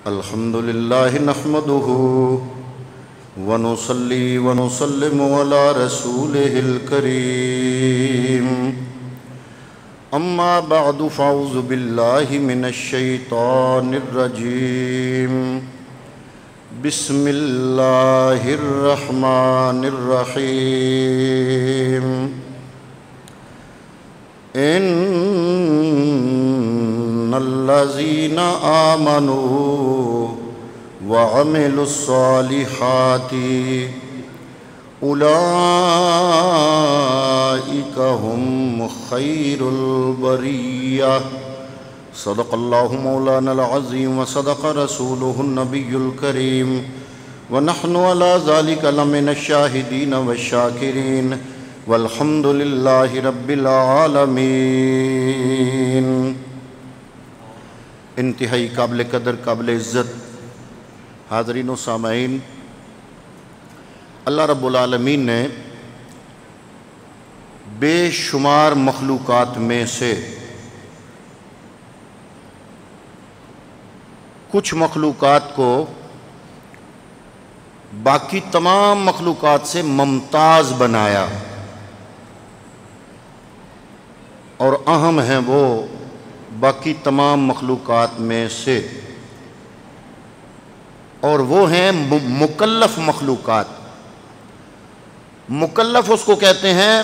الحمد لله نحمده ونصلي ونسلم على رسوله الكريم أما بعد فأعوذ بالله من الشيطان الرجيم بسم الله الرحمن الرحيم إن الذين آمنوا وعملوا الصالحات أولئك هم خير البرية صدق الله مولانا العظيم وصدق رسوله النبي الكريم ونحن على ذلك لمن الشاهدين والشاكرين والحمد لله رب العالمين۔ انتہائی قابل قدر، قابل عزت حاضرین و سامعین، اللہ رب العالمین نے بے شمار مخلوقات میں سے کچھ مخلوقات کو باقی تمام مخلوقات سے ممتاز بنایا، اور اہم ہیں وہ باقی تمام مخلوقات میں سے، اور وہ ہیں مکلف مخلوقات۔ مکلف اس کو کہتے ہیں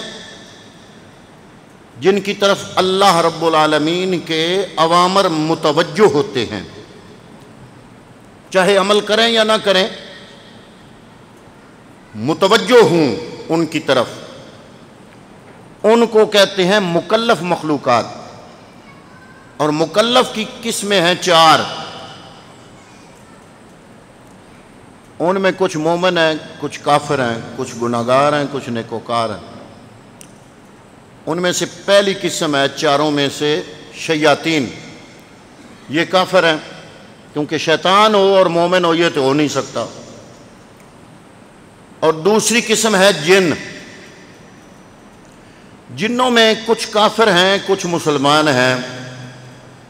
جن کی طرف اللہ رب العالمین کے اوامر متوجہ ہوتے ہیں، چاہے عمل کریں یا نہ کریں، متوجہ ہوں ان کی طرف، ان کو کہتے ہیں مکلف مخلوقات۔ اور مکلف کی قسمیں ہیں چار، ان میں کچھ مومن ہیں، کچھ کافر ہیں، کچھ گناہگار ہیں، کچھ نیکوکار ہیں۔ ان میں سے پہلی قسم ہے چاروں میں سے شیاطین، یہ کافر ہیں، کیونکہ شیطان ہو اور مومن ہو یہ تو ہو نہیں سکتا۔ اور دوسری قسم ہے جن، جنوں میں کچھ کافر ہیں، کچھ مسلمان ہیں،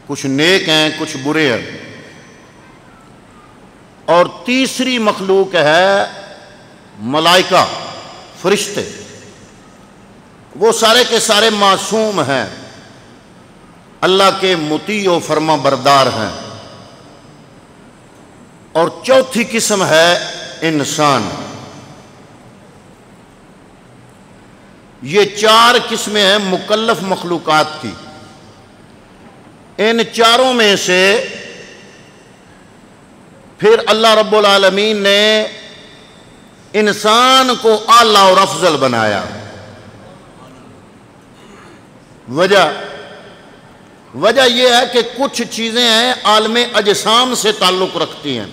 کچھ نیک ہیں، کچھ برے ہیں۔ اور تیسری مخلوق ہے ملائکہ، فرشتے، وہ سارے کے سارے معصوم ہیں، اللہ کے مطیع و فرما بردار ہیں۔ اور چوتھی قسم ہے انسان۔ یہ چار قسمیں ہیں مکلف مخلوقات کی۔ ان چاروں میں سے پھر اللہ رب العالمین نے انسان کو اعلیٰ اور افضل بنایا۔ وجہ یہ ہے کہ کچھ چیزیں ہیں عالم اجسام سے تعلق رکھتی ہیں،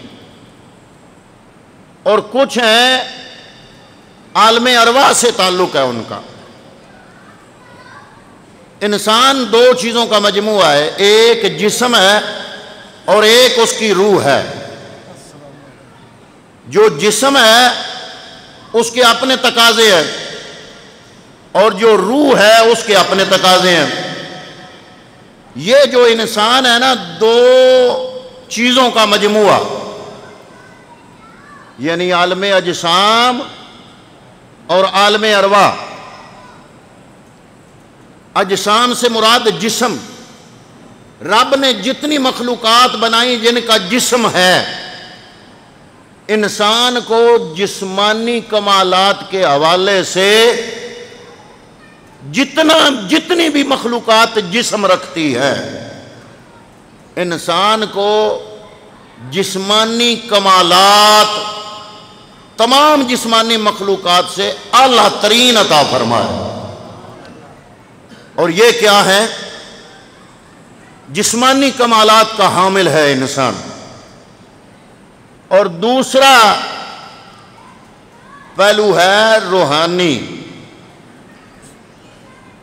اور کچھ ہیں عالم ارواح سے تعلق ہے ان کا۔ انسان دو چیزوں کا مجموعہ ہے، ایک جسم ہے اور ایک اس کی روح ہے۔ جو جسم ہے اس کے اپنے تقاضے ہیں، اور جو روح ہے اس کے اپنے تقاضے ہیں۔ یہ جو انسان ہے نا، دو چیزوں کا مجموعہ، یعنی عالم اجسام اور عالم ارواح۔ اجسام سے مراد جسم، رب نے جتنی مخلوقات بنائی جن کا جسم ہے، انسان کو جسمانی کمالات کے حوالے سے جتنی بھی مخلوقات جسم رکھتی ہے، انسان کو جسمانی کمالات تمام جسمانی مخلوقات سے اعلیٰ ترین عطا فرمائے۔ اور یہ کیا ہے؟ جسمانی کمالات کا حامل ہے انسان۔ اور دوسرا پہلو ہے روحانی۔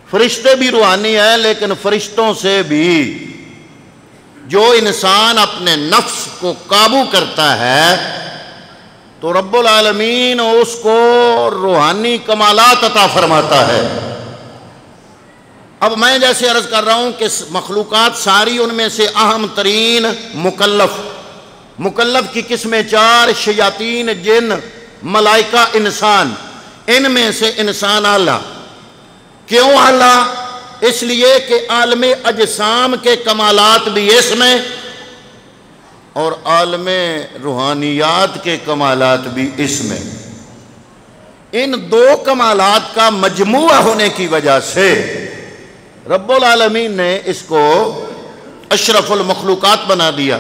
فرشتے بھی روحانی ہیں، لیکن فرشتوں سے بھی جو انسان اپنے نفس کو قابو کرتا ہے تو رب العالمین اس کو روحانی کمالات عطا فرماتا ہے۔ اب میں جیسے عرض کر رہا ہوں کہ مخلوقات ساری، ان میں سے اہم ترین مکلف کی قسمیں 4: شیاطین، جن، ملائکہ، انسان۔ ان میں سے انسان اعلیٰ۔ کیوں اعلیٰ؟ اس لیے کہ عالم اجسام کے کمالات بھی اس میں اور عالم روحانیات کے کمالات بھی اس میں۔ ان دو کمالات کا مجموعہ ہونے کی وجہ سے رب العالمین نے اس کو اشرف المخلوقات بنا دیا۔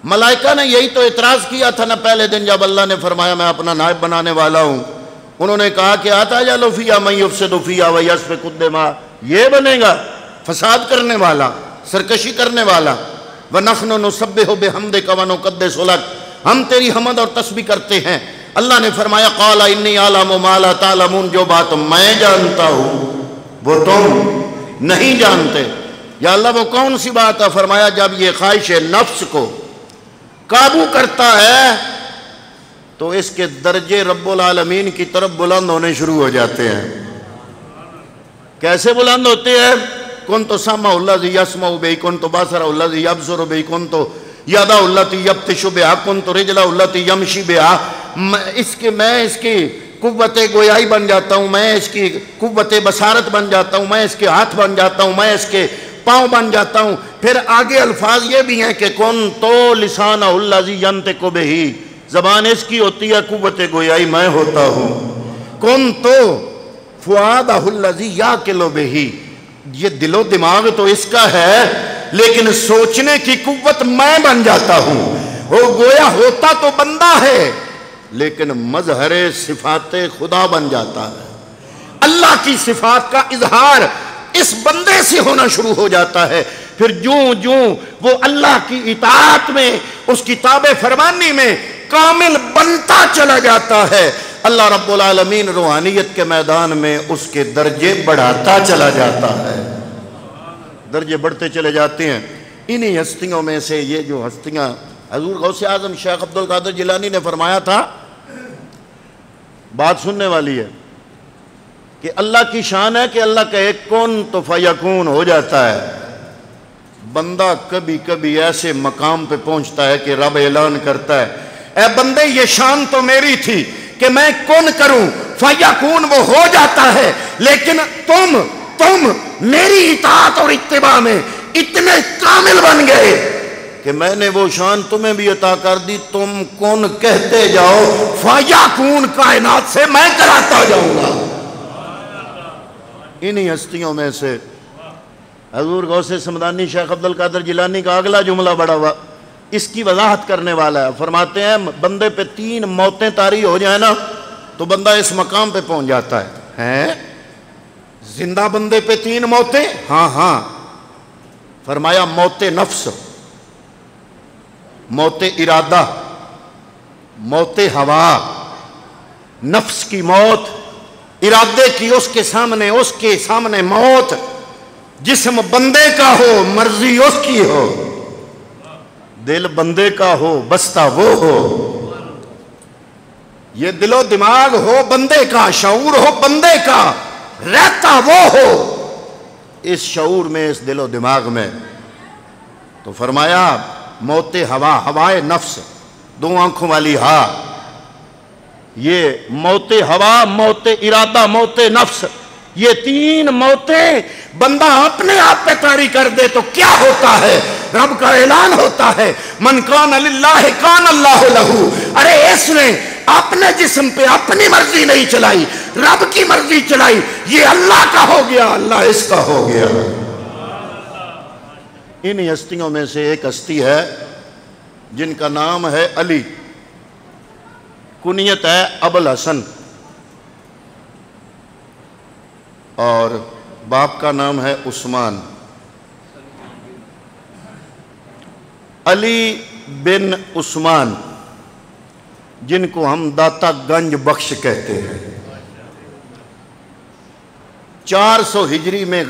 ملائکہ نے یہی تو اعتراض کیا تھا نا پہلے دن، جب اللہ نے فرمایا میں اپنا نائب بنانے والا ہوں۔ انہوں نے کہا کہ أَتَجْعَلُ فِيهَا مَن يُفْسِدُ فِيهَا وَيَسْفِكُ الدِّمَاءَ، یہ بنے گا فساد کرنے والا، سرکشی کرنے والا۔ وَنَحْنُ نُسَبِّحُ بِحَمْدِكَ وَنُقَدِّسُ لَكَ، ہم تیری حمد اور تسبیح کرتے ہیں۔ اللہ نے فرمایا قَالَ إِنِّي أَعْلَمُ مَا لَا تَعْلَمُونَ، جو بات میں جانتا ہوں وہ تم نہیں جانتے۔ یا اللہ وہ کون سی بات ہے؟ فرمایا جب یہ خواہش نفس کو قابو کرتا ہے تو اس کے درجے رب العالمین کی طرف بلند ہونے شروع ہو جاتے ہیں۔ کیسے بلند ہوتے ہیں؟ كنت سمع الذي يسمع به، كنت بصر الذي يبصر به، كنت يد التي يبطش بها، كنت رجل التي يمشي بها۔ میں اس کی قوت گویائی بن جاتا ہوں، میں اس کی قوت بصارت بن جاتا ہوں، میں اس کے ہاتھ بن جاتا ہوں، میں اس کے پاؤں بن جاتا ہوں۔ پھر آگے الفاظ یہ بھی ہیں کہ كنت لسان الذي ينطق به، زبان اس کی ہوتی ہے، قوت گویائی میں ہوتا ہوں۔ كنت فؤادہ الذی یعقل بہ، یہ دل و دماغ تو اس کا ہے لیکن سوچنے کی قوت میں بن جاتا ہوں۔ وہ گویا ہوتا تو بندہ ہے لیکن مظہر صفات خدا بن جاتا ہے۔ اللہ کی صفات کا اظہار اس بندے سے ہونا شروع ہو جاتا ہے۔ پھر جوں وہ اللہ کی اطاعت میں، اس کی تابع فرمانی میں کامل بنتا چلا جاتا ہے، اللہ رب العالمین روحانیت کے میدان میں اس کے درجے بڑھاتا چلا جاتا ہے، درجے بڑھتے چلے جاتے ہیں۔ انہی ہستیوں میں سے یہ جو ہستیاں حضور غوث اعظم شیخ عبد القادر جیلانی نے فرمایا تھا، بات سننے والی ہے کہ اللہ کی شان ہے کہ اللہ کہے کن تو فیکون ہو جاتا ہے۔ بندہ کبھی کبھی ایسے مقام پہ پہنچتا ہے کہ رب اعلان کرتا ہے اے بندے یہ شان تو میری تھی کہ میں کن کروں، فیکون وہ ہو جاتا ہے، لیکن تم میری اطاعت اور اتباع میں اتنے کامل بن گئے کہ میں نے وہ شان تمہیں بھی عطا کر دی، تم کن کہتے جاؤ، فیکون کائنات سے میں کراتا جاؤں گا۔ انہی ہستیوں میں سے حضور غوث سمدانی شیخ عبد القادر جیلانی کا اگلا جملہ بڑا ہوا اس کی وضاحت کرنے والا ہے۔ فرماتے ہیں بندے پہ 3 موتیں طاری ہو جائیں نا تو بندہ اس مقام پہ پہنچ جاتا ہے۔ زندہ بندے پہ 3 موتیں؟ ہاں۔ فرمایا موت نفس، موت ارادہ، موت ہوا۔ نفس کی موت، ارادے کی اس کے سامنے موت۔ جسم بندے کا ہو، مرضی اس کی ہو، دل بندے کا ہو، بستہ وہ ہو، یہ دل و دماغ ہو بندے کا، شعور ہو بندے کا، رہتا وہ ہو اس شعور میں، اس دل و دماغ میں۔ تو فرمایا موت ہوا، ہوائے نفس، 2 آنکھوں والی ہا، یہ موت ہوا، موت ارادہ، موت نفس، یہ 3 موتیں بندہ اپنے آپ پہ طاری کر دے تو کیا ہوتا ہے؟ رب کا اعلان ہوتا ہے من کان للہ کان اللہ لہو۔ ارے اس نے اپنے جسم پہ اپنی مرضی نہیں چلائی، رب کی مرضی چلائی، یہ اللہ کا ہو گیا، اللہ اس کا ہو گیا۔ ان ہستیوں میں سے ایک ہستی ہے جن کا نام ہے علی، کنیت ہے ابوالحسن، اور باپ کا نام ہے عثمان۔ علی بن عثمان، جن کو ہم داتا گنج بخش کہتے ہیں، 400 ہجری میں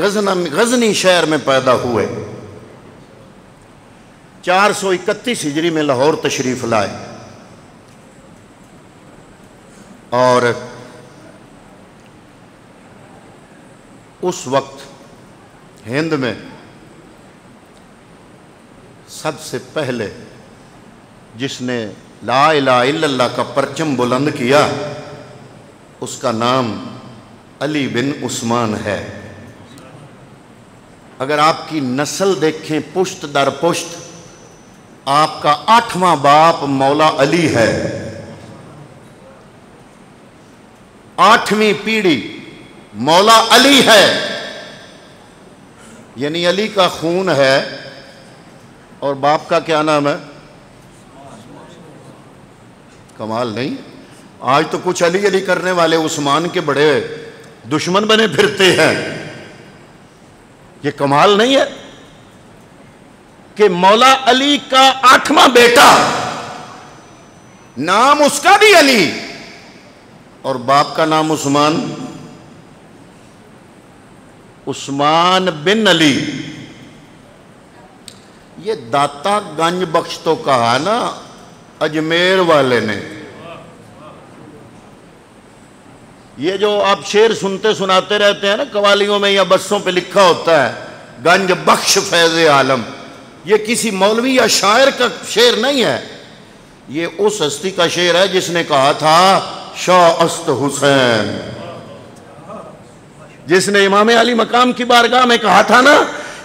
غزنی شہر میں پیدا ہوئے، 431 ہجری میں لاہور تشریف لائے، اور اس وقت ہند میں سب سے پہلے جس نے لا الہ الا اللہ کا پرچم بلند کیا اس کا نام علی بن عثمان ہے۔ اگر آپ کی نسل دیکھیں پشت در پشت، آپ کا 8واں باپ مولا علی ہے، 8ویں پیڑھی مولا علی ہے، یعنی علی کا خون ہے۔ اور باپ کا کیا نام ہے؟ کمال نہیں؟ آج تو کچھ علی علی کرنے والے عثمان کے بڑے دشمن بنے پھرتے ہیں۔ یہ کمال نہیں ہے کہ مولا علی کا 8واں بیٹا، نام اس کا بھی علی اور باپ کا نام عثمان بن علی۔ یہ داتا گنج بخش تو کہا نا اجمیر والے نے۔ یہ جو آپ شعر سنتے سناتے رہتے ہیں نا قوالیوں میں یا بسوں پہ لکھا ہوتا ہے گنج بخش فیض عالم، یہ کسی مولوی یا شاعر کا شعر نہیں ہے، یہ اس ہستی کا شعر ہے جس نے کہا تھا شاہ است حسین، جس نے امام علی مقام کی بارگاہ میں کہا تھا نا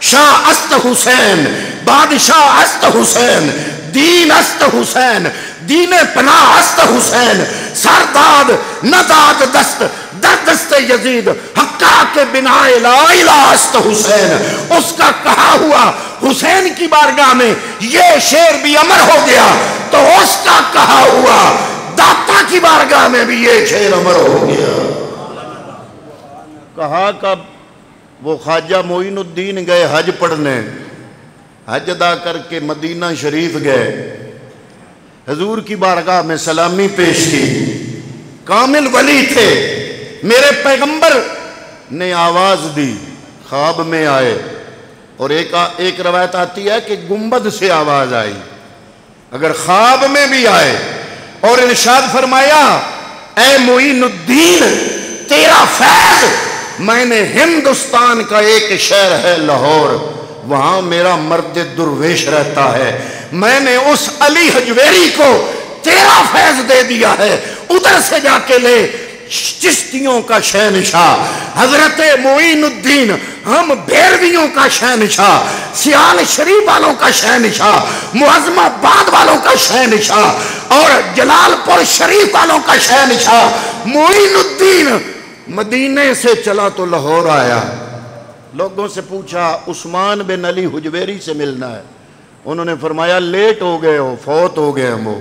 شاہ است حسین، بادشاہ است حسین، دین است حسین، دین پناہ است حسین، سرداد نداد دست در دست یزید حقا کے بنا لا الہ است حسین۔ اس کا کہا ہوا حسین کی بارگاہ میں یہ شعر بھی امر ہو گیا تو اس کا کہا ہوا داتا کی بارگاہ میں بھی یہ شعر امر ہو گیا۔ کہا کب وہ خواجہ معین الدین گئے حج پڑھنے، حج ادا کر کے مدینہ شریف گئے، حضور کی بارگاہ میں سلامی پیش کی، کامل ولی تھے، میرے پیغمبر نے آواز دی، خواب میں آئے، اور ایک روایت آتی ہے کہ گنبد سے آواز آئی، اگر خواب میں بھی آئے، اور ارشاد فرمایا اے معین الدین تیرا فیض، میں نے ہندوستان کا ایک شہر ہے لاہور، وہاں میرا مرد درویش رہتا ہے، میں نے اس علی حجویری کو تیرا فیض دے دیا ہے، ادھر سے جا کے لے۔ چشتیوں کا شہنشاہ حضرت معین الدین، ہم بھیرویوں کا شہنشاہ، سیال شریف والوں کا شہنشاہ، معظم آباد والوں کا شہنشاہ، اور جلال پور شریف والوں کا شہنشاہ معین الدین مدینے سے چلا تو لاہور آیا۔ لوگوں سے پوچھا عثمان بن علی حجویری سے ملنا ہے، انہوں نے فرمایا لیٹ ہو گئے ہو، فوت ہو گئے ہم، وہ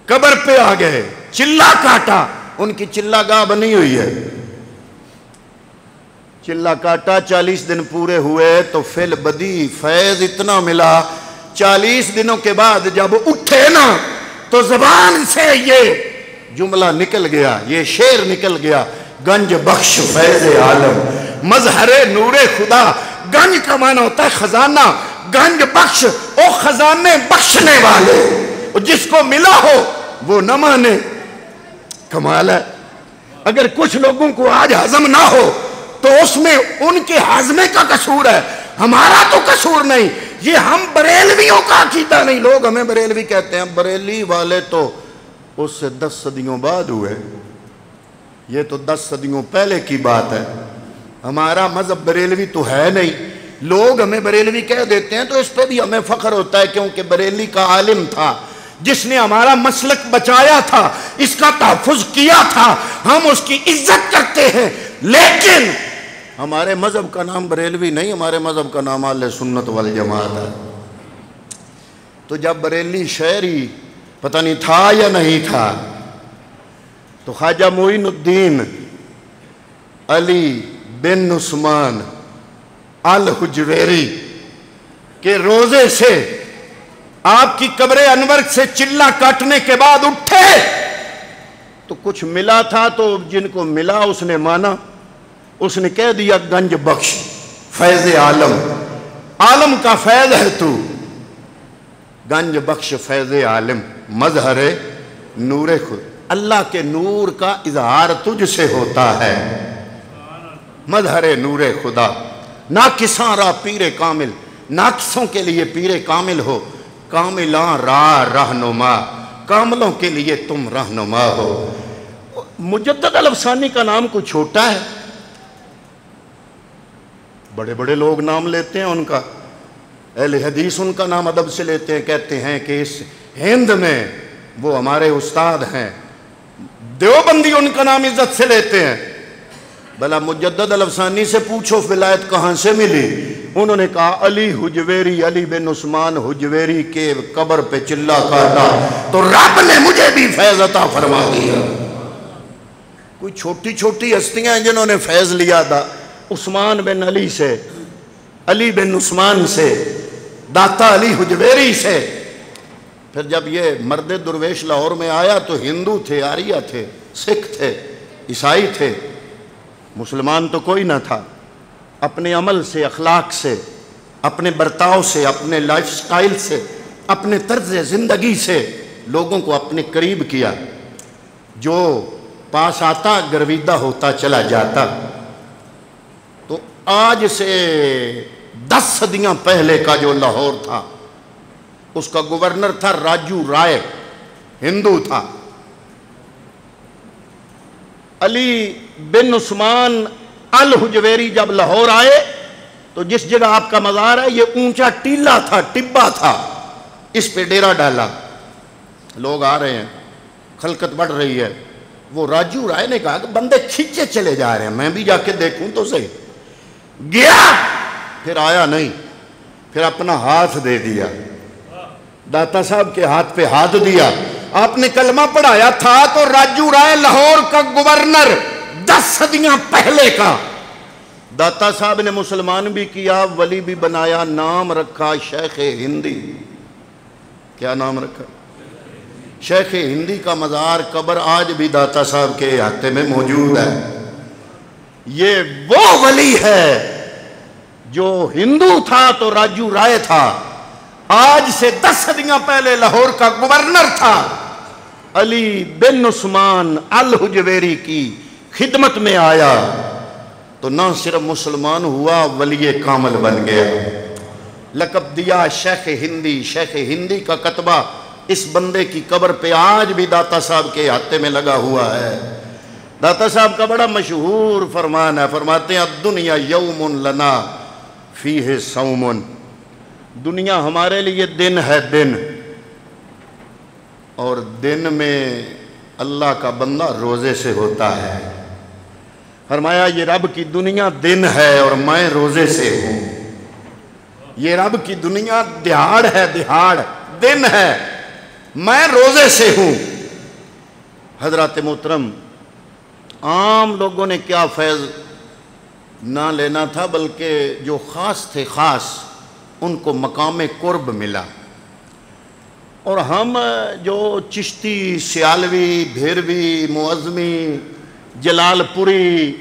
قبر پہ آ گئے، چلہ کاٹا، ان کی چلہ گاہ بنی ہوئی ہے، چلہ کاٹا، 40 دن پورے ہوئے تو فل بدی فیض اتنا ملا، 40 دنوں کے بعد جب اٹھے نا تو زبان سے یہ جملہ نکل گیا، یہ شعر نکل گیا، گنج بخش فیض عالم، مظہر نور خدا۔ گنج کا معنی ہوتا ہے خزانہ، گنج بخش او خزانے بخشنے والے، جس کو ملا ہو وہ نہ مانے۔ کمال ہے، اگر کچھ لوگوں کو آج ہضم نہ ہو تو اس میں ان کے ہضمے کا قصور ہے، ہمارا تو قصور نہیں، یہ ہم بریلویوں کا عقیدہ نہیں۔ لوگ ہمیں بریلوی کہتے ہیں، بریلی والے تو اس سے 10 صدیوں بعد ہوئے، یہ تو 10 صدیوں پہلے کی بات ہے، ہمارا مذہب بریلوی تو ہے نہیں۔ لوگ ہمیں بریلوی کہہ دیتے ہیں تو اس پہ بھی ہمیں فخر ہوتا ہے، کیونکہ بریلی کا عالم تھا جس نے ہمارا مسلک بچایا تھا، اس کا تحفظ کیا تھا، ہم اس کی عزت کرتے ہیں، لیکن ہمارے مذہب کا نام بریلوی نہیں، ہمارے مذہب کا نام اہل سنت والجماعت ہے۔ تو جب بریلی شہری پتہ نہیں تھا یا نہیں تھا، تو خواجہ معین الدین علی بن عثمان الحجویری کے روزے سے آپ کی قبر انور سے چلہ کاٹنے کے بعد اٹھے تو کچھ ملا تھا، تو جن کو ملا اس نے مانا، اس نے کہہ دیا گنج بخش فیض عالم، عالم کا فیض ہے تو، گنج بخش فیض عالم، مظہر نور خود، اللہ کے نور کا اظہار تجھ سے ہوتا ہے۔ مظہر نور خدا، ناقصاں را پیر کامل، ناقصوں کے لیے پیر کامل ہو، کاملاں رہنما، کاملوں کے لیے تم رہنما ہو۔ مجدد الافسانی کا نام کوئی چھوٹا ہے؟ بڑے بڑے لوگ نام لیتے ہیں ان کا، اہل حدیث ان کا نام ادب سے لیتے ہیں، کہتے ہیں کہ اس ہند میں وہ ہمارے استاد ہیں، دیوبندی ان کا نام عزت سے لیتے ہیں۔ بھلا مجدد الافسانی سے پوچھو ولایت کہاں سے ملی؟ انہوں نے کہا علی حجویری، علی بن عثمان حجویری کے قبر پہ چلا کاٹا تو رب نے مجھے بھی فیض عطا فرما دیا۔ کوئی چھوٹی چھوٹی ہستیاں ہیں جنہوں نے فیض لیا تھا، عثمان بن علی سے، علی بن عثمان سے، داتا علی حجویری سے۔ پھر جب یہ مرد درویش لاہور میں آیا تو ہندو تھے، آریہ تھے، سکھ تھے، عیسائی تھے، مسلمان تو کوئی نہ تھا۔ اپنے عمل سے، اخلاق سے، اپنے برتاؤ سے، اپنے لائف سٹائل سے، اپنے طرز زندگی سے لوگوں کو اپنے قریب کیا۔ جو پاس آتا گرویدہ ہوتا چلا جاتا۔ تو آج سے 10 صدیاں پہلے کا جو لاہور تھا، اس کا گورنر تھا راجو رائے، ہندو تھا۔ علی بن عثمان الحجویری جب لاہور آئے تو جس جگہ آپ کا مزار ہے یہ اونچا ٹیلا تھا، ٹبا تھا، اس پہ ڈیرا ڈالا۔ لوگ آ رہے ہیں، خلقت بڑھ رہی ہے۔ وہ راجو رائے نے کہا کہ بندے کھینچے چلے جا رہے ہیں، میں بھی جا کے دیکھوں تو صحیح۔ گیا، پھر آیا نہیں، پھر اپنا ہاتھ دے دیا، داتا صاحب کے ہاتھ پہ ہاتھ دیا۔ آپ نے کلمہ پڑھایا تھا تو راجو رائے لاہور کا گورنر 10 صدیاں پہلے کا، داتا صاحب نے مسلمان بھی کیا، ولی بھی بنایا، نام رکھا شیخ ہندی۔ کیا نام رکھا؟ شیخ ہندی کا مزار، قبر آج بھی داتا صاحب کے احاطے میں موجود ہے۔ یہ وہ ولی ہے جو ہندو تھا تو راجو رائے تھا، آج سے 10 صدیاں پہلے لاہور کا گورنر تھا۔ علی بن عثمان الحجویری کی خدمت میں آیا تو نہ صرف مسلمان ہوا، ولی کامل بن گیا۔ لقب دیا شیخ ہندی۔ شیخ ہندی کا کتبہ اس بندے کی قبر پہ آج بھی داتا صاحب کے احاطے میں لگا ہوا ہے۔ داتا صاحب کا بڑا مشہور فرمان ہے، فرماتے ہیں الدنیا یوم لنا فیہ صوم، دنیا ہمارے لیے دن ہے، دن، اور دن میں اللہ کا بندہ روزے سے ہوتا ہے۔ فرمایا یہ رب کی دنیا دن ہے اور میں روزے سے ہوں۔ یہ رب کی دنیا دہاڑ ہے، دہاڑ، دن ہے، میں روزے سے ہوں۔ حضرات محترم، عام لوگوں نے کیا فیض نہ لینا تھا، بلکہ جو خاص تھے، خاص ان کو مقام قرب ملا۔ اور ہم جو چشتی، سیالوی، بھیروی، معظمی، جلال پوری،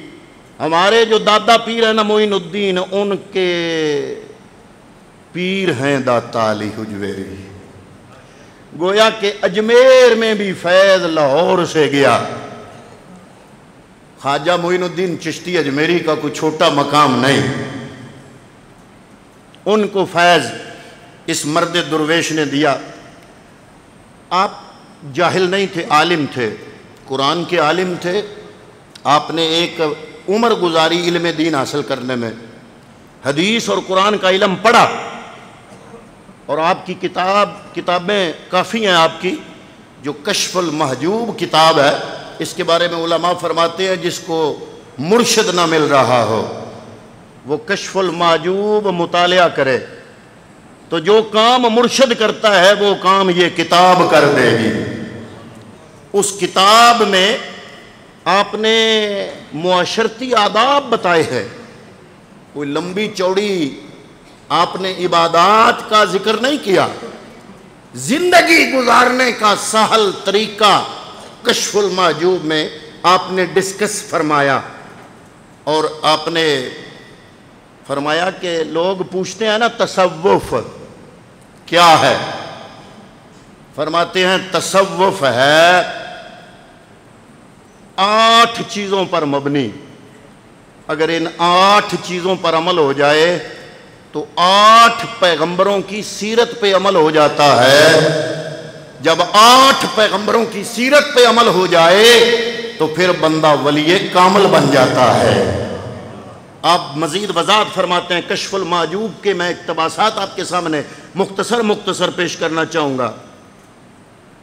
ہمارے جو دادا پیر ہیں نا معین الدین، ان کے پیر ہیں داتا علی حجویری۔ گویا کہ اجمیر میں بھی فیض لاہور سے گیا۔ خواجہ معین الدین چشتی اجمیری کا کوئی چھوٹا مقام نہیں، ان کو فیض اس مرد درویش نے دیا۔ آپ جاہل نہیں تھے، عالم تھے، قرآن کے عالم تھے۔ آپ نے ایک عمر گزاری علم دین حاصل کرنے میں، حدیث اور قرآن کا علم پڑھا، اور آپ کی کتابیں کافی ہیں آپ کی۔ جو کشف المحجوب کتاب ہے، اس کے بارے میں علماء فرماتے ہیں جس کو مرشد نہ مل رہا ہو وہ کشف المحجوب مطالعہ کرے، تو جو کام مرشد کرتا ہے وہ کام یہ کتاب کر دے گی۔ اس کتاب میں آپ نے معاشرتی آداب بتائے ہیں، کوئی لمبی چوڑی آپ نے عبادات کا ذکر نہیں کیا، زندگی گزارنے کا سہل طریقہ کشف المحجوب میں آپ نے ڈسکس فرمایا۔ اور آپ نے فرمایا کہ لوگ پوچھتے ہیں نا تصوف کیا ہے، فرماتے ہیں تصوف ہے 8 چیزوں پر مبنی۔ اگر ان 8 چیزوں پر عمل ہو جائے تو 8 پیغمبروں کی سیرت پہ عمل ہو جاتا ہے۔ جب 8 پیغمبروں کی سیرت پہ عمل ہو جائے تو پھر بندہ ولی کامل بن جاتا ہے۔ آپ مزید وضاحت فرماتے ہیں کشف المحجوب کے، میں اقتباسات آپ کے سامنے مختصر پیش کرنا چاہوں گا۔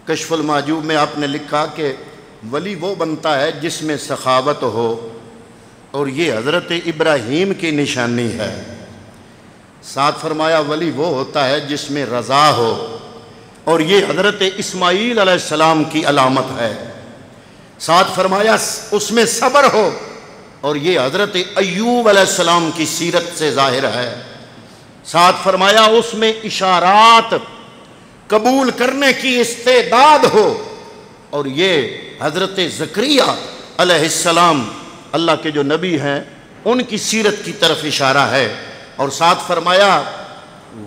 کشف المحجوب میں آپ نے لکھا کہ ولی وہ بنتا ہے جس میں سخاوت ہو، اور یہ حضرت ابراہیم کی نشانی ہے۔ ساتھ فرمایا ولی وہ ہوتا ہے جس میں رضا ہو، اور یہ حضرت اسماعیل علیہ السلام کی علامت ہے۔ ساتھ فرمایا اس میں صبر ہو، اور یہ حضرت ایوب علیہ السلام کی سیرت سے ظاہر ہے۔ ساتھ فرمایا اس میں اشارات قبول کرنے کی استعداد ہو، اور یہ حضرت زکریا علیہ السلام اللہ کے جو نبی ہیں ان کی سیرت کی طرف اشارہ ہے۔ اور ساتھ فرمایا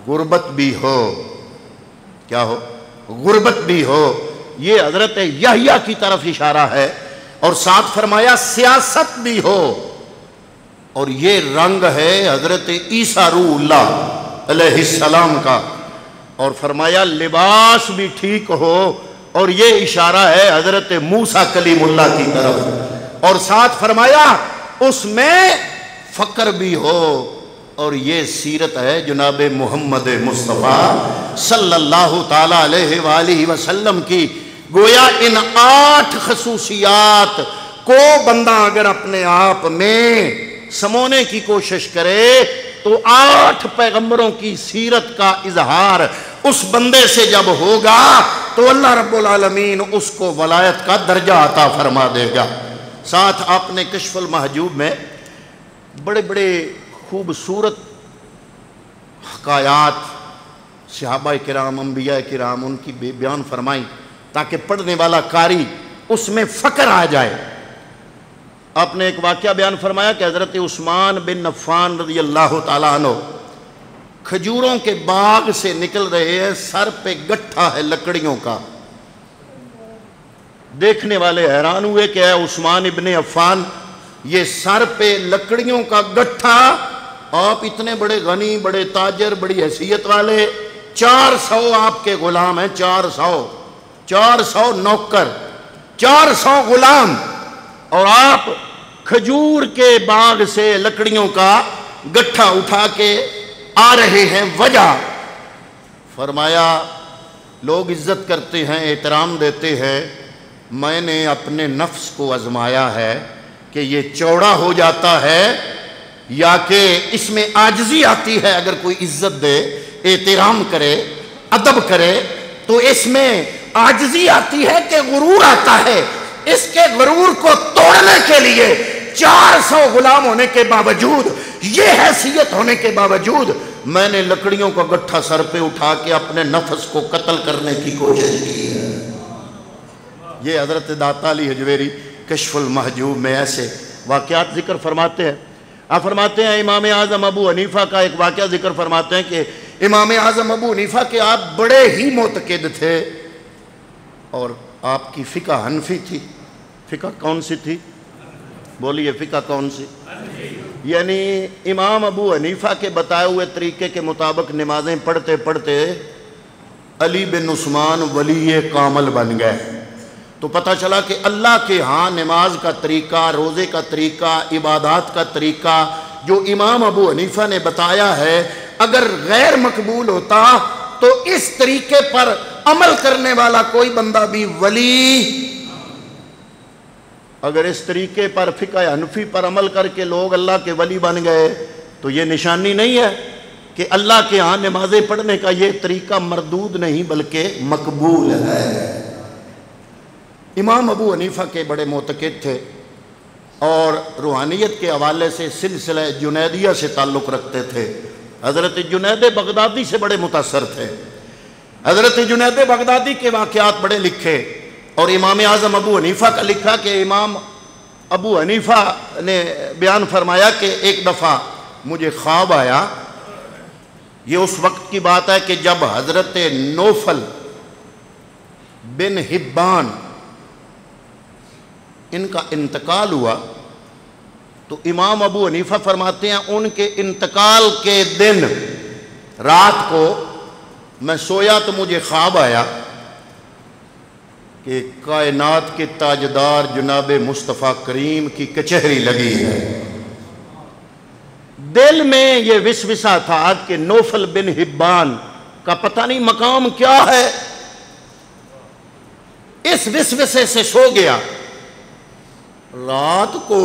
غربت بھی ہو، کیا ہو؟ غربت بھی ہو، یہ حضرت یحییٰ کی طرف اشارہ ہے۔ اور ساتھ فرمایا سیاست بھی ہو، اور یہ رنگ ہے حضرت عیسیٰ روح اللہ علیہ السلام کا۔ اور فرمایا لباس بھی ٹھیک ہو، اور یہ اشارہ ہے حضرت موسیٰ کلیم اللہ کی طرف۔ اور ساتھ فرمایا اس میں فقر بھی ہو، اور یہ سیرت ہے جناب محمد مصطفیٰ صلی اللہ تعالیٰ علیہ وآلہ وسلم کی۔ گویا ان 8 خصوصیات کو بندہ اگر اپنے آپ میں سمونے کی کوشش کرے تو 8 پیغمبروں کی سیرت کا اظہار اس بندے سے جب ہوگا تو اللہ رب العالمین اس کو ولایت کا درجہ عطا فرما دے گا۔ ساتھ آپ نے کشف المحجوب میں بڑے بڑے خوبصورت حکایات صحابہ کرام، انبیاء کرام ان کی بیان فرمائی تاکہ پڑھنے والا قاری اس میں فکر آ جائے۔ آپ نے ایک واقعہ بیان فرمایا کہ حضرت عثمان بن عفان رضی اللہ تعالیٰ عنہ کھجوروں کے باغ سے نکل رہے ہیں، سر پہ گٹھا ہے لکڑیوں کا۔ دیکھنے والے حیران ہوئے کہ اے عثمان ابن عفان، یہ سر پہ لکڑیوں کا گٹھا، آپ اتنے بڑے غنی، بڑے تاجر، بڑی حیثیت والے، 400 آپ کے غلام ہیں، 400 نوکر، 400 غلام، اور آپ کھجور کے باغ سے لکڑیوں کا گٹھا اٹھا کے آ رہے ہیں، وجہ؟ فرمایا لوگ عزت کرتے ہیں، احترام دیتے ہیں، میں نے اپنے نفس کو آزمایا ہے کہ یہ چوڑا ہو جاتا ہے یا کہ اس میں عاجزی آتی ہے۔ اگر کوئی عزت دے، احترام کرے، ادب کرے تو اس میں عاجزی آتی ہے کہ غرور آتا ہے۔ اس کے غرور کو توڑنے کے لیے 400 غلام ہونے کے باوجود، یہ حیثیت ہونے کے باوجود، میں نے لکڑیوں کا گٹھا سر پہ اٹھا کے اپنے نفس کو قتل کرنے کی کوشش کی ہے۔ یہ حضرت داتا علی حجویری کشف المحجوب میں ایسے واقعات ذکر فرماتے ہیں۔ آپ فرماتے ہیں امام اعظم ابو حنیفہ کا ایک واقعہ ذکر فرماتے ہیں کہ امام اعظم ابو حنیفہ کے آپ بڑے ہی معتقد تھے، اور آپ کی فقہ حنفی تھی۔ فقہ کون سی تھی؟ بولیے فقہ کون سی؟ یعنی امام ابو حنیفہ کے بتائے ہوئے طریقے کے مطابق نمازیں پڑھتے پڑھتے علی بن عثمان ولی کامل بن گئے۔ تو پتہ چلا کہ اللہ کے ہاں نماز کا طریقہ، روزے کا طریقہ، عبادات کا طریقہ جو امام ابو حنیفہ نے بتایا ہے، اگر غیر مقبول ہوتا تو اس طریقے پر عمل کرنے والا کوئی بندہ بھی ولی، اگر اس طریقے پر فقہ حنفی پر عمل کر کے لوگ اللہ کے ولی بن گئے تو یہ نشانی نہیں ہے کہ اللہ کے ہاں نمازیں پڑھنے کا یہ طریقہ مردود نہیں بلکہ مقبول ہے۔ امام ابو حنیفہ کے بڑے معتقد تھے اور روحانیت کے حوالے سے سلسلہ جنیدیہ سے تعلق رکھتے تھے۔ حضرت جنید بغدادی سے بڑے متاثر تھے۔ حضرت جنید بغدادی کے واقعات بڑے لکھے، اور امام اعظم ابو حنیفہ کا لکھا کہ امام ابو حنیفہ نے بیان فرمایا کہ ایک دفعہ مجھے خواب آیا۔ یہ اس وقت کی بات ہے کہ جب حضرت نوفل بن حبان ان کا انتقال ہوا، تو امام ابو حنیفہ فرماتے ہیں ان کے انتقال کے دن رات کو میں سویا تو مجھے خواب آیا کہ کائنات کے تاجدار جناب مصطفیٰ کریم کی کچہری لگی ہے۔ دل میں یہ وسوسہ تھا کہ نوفل بن حبان کا پتہ نہیں مقام کیا ہے، اس وسوسے سے سو گیا۔ رات کو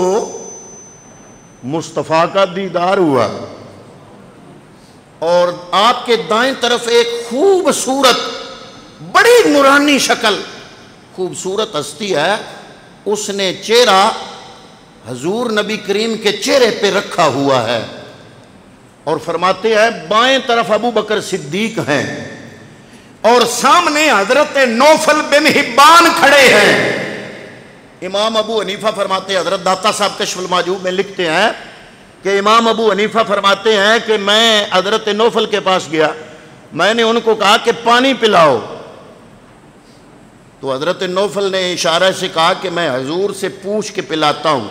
مصطفیٰ کا دیدار ہوا اور آپ کے دائیں طرف ایک خوبصورت بڑی نورانی شکل خوبصورت ہستی ہے، اس نے چہرہ حضور نبی کریم کے چہرے پہ رکھا ہوا ہے اور فرماتے ہیں بائیں طرف ابو بکر صدیق ہیں اور سامنے حضرت نوفل بن حبان کھڑے ہیں۔ امام ابو حنیفہ فرماتے ہیں، حضرت داتا صاحب کشف المحجوب میں لکھتے ہیں کہ امام ابو حنیفہ فرماتے ہیں کہ میں حضرت نوفل کے پاس گیا، میں نے ان کو کہا کہ پانی پلاؤ، تو حضرت نوفل نے اشارہ سے کہا کہ میں حضور سے پوچھ کے پلاتا ہوں۔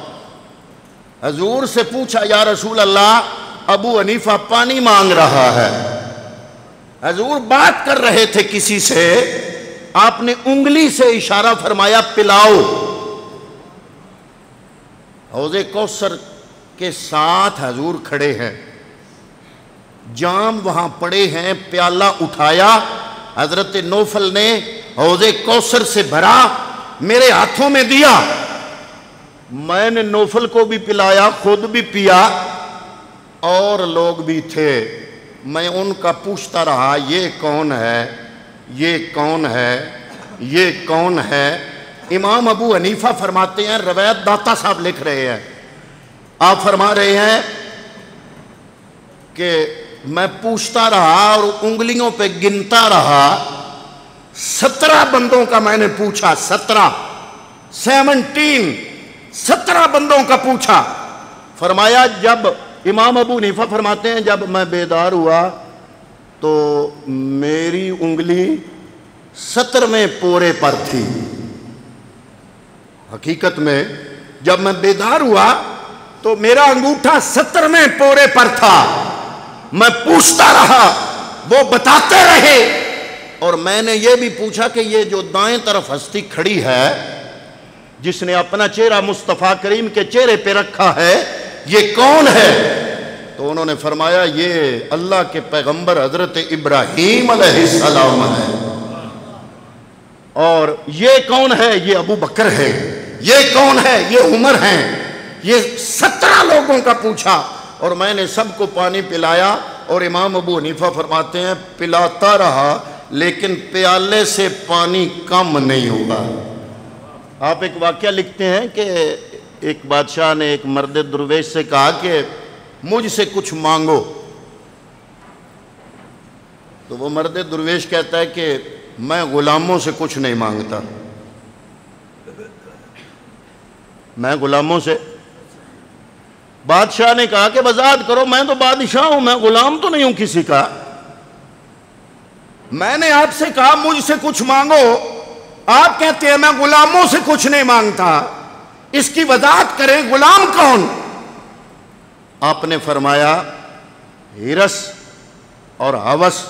حضور سے پوچھا یا رسول اللہ ابو حنیفہ پانی مانگ رہا ہے۔ حضور بات کر رہے تھے کسی سے، آپ نے انگلی سے اشارہ فرمایا پلاؤ۔ حوض کوثر کے ساتھ حضور کھڑے ہیں، جام وہاں پڑے ہیں، پیالہ اٹھایا، حضرت نوفل نے حوض کوثر سے بھرا، میرے ہاتھوں میں دیا، میں نے نوفل کو بھی پلایا، خود بھی پیا، اور لوگ بھی تھے، میں ان کا پوچھتا رہا یہ کون ہے، یہ کون ہے، یہ کون ہے۔ امام ابو حنیفہ فرماتے ہیں، روایت داتا صاحب لکھ رہے ہیں، آپ فرما رہے ہیں کہ میں پوچھتا رہا اور انگلیوں پہ گنتا رہا، 17 بندوں کا میں نے پوچھا، 17 بندوں کا پوچھا۔ فرمایا جب امام ابو حنیفہ فرماتے ہیں جب میں بیدار ہوا تو میری انگلی 17ویں پورے پر تھی۔ حقیقت میں جب میں بیدار ہوا تو میرا انگوٹھا 17ویں پورے پر تھا، میں پوچھتا رہا، وہ بتاتے رہے، اور میں نے یہ بھی پوچھا کہ یہ جو دائیں طرف ہستی کھڑی ہے جس نے اپنا چہرہ مصطفیٰ کریم کے چہرے پہ رکھا ہے یہ کون ہے؟ تو انہوں نے فرمایا یہ اللہ کے پیغمبر حضرت ابراہیم علیہ السلام ہے۔ اور یہ کون ہے؟ یہ ابو بکر ہے۔ یہ کون ہے؟ یہ عمر ہیں۔ یہ 17 لوگوں کا پوچھا اور میں نے سب کو پانی پلایا، اور امام ابو حنیفہ فرماتے ہیں پلاتا رہا لیکن پیالے سے پانی کم نہیں ہوگا۔ آپ ایک واقعہ لکھتے ہیں کہ ایک بادشاہ نے ایک مرد درویش سے کہا کہ مجھ سے کچھ مانگو، تو وہ مرد درویش کہتا ہے کہ میں غلاموں سے کچھ نہیں مانگتا، میں غلاموں سے۔ بادشاہ نے کہا کہ وضاحت کرو، میں تو بادشاہ ہوں، میں غلام تو نہیں ہوں کسی کا، میں نے آپ سے کہا مجھ سے کچھ مانگو، آپ کہتے ہیں میں غلاموں سے کچھ نہیں مانگتا، اس کی وضاحت کریں غلام کون؟ آپ نے فرمایا ہرس اور ہوس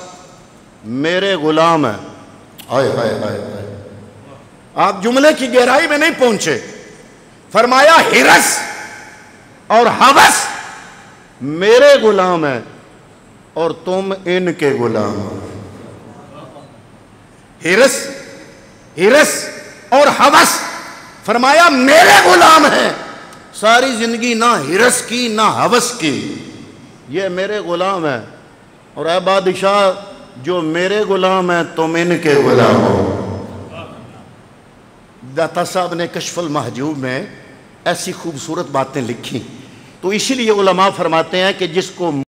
میرے غلام ہیں۔ ہائے ہائے ہائے ہائے، آپ جملے کی گہرائی میں نہیں پہنچے۔ فرمایا ہرس اور ہوس میرے غلام ہیں اور تم ان کے غلام ہو۔ ہرس اور ہوس فرمایا میرے غلام ہیں، ساری زندگی نہ ہرس کی نہ ہوس کی، یہ میرے غلام ہیں، اور اے بادشاہ جو میرے غلام ہیں تم ان کے غلام ہو۔ داتا صاحب نے کشف المحجوب میں ایسی خوبصورت باتیں لکھی، تو اسی لیے علماء فرماتے ہیں کہ جس کو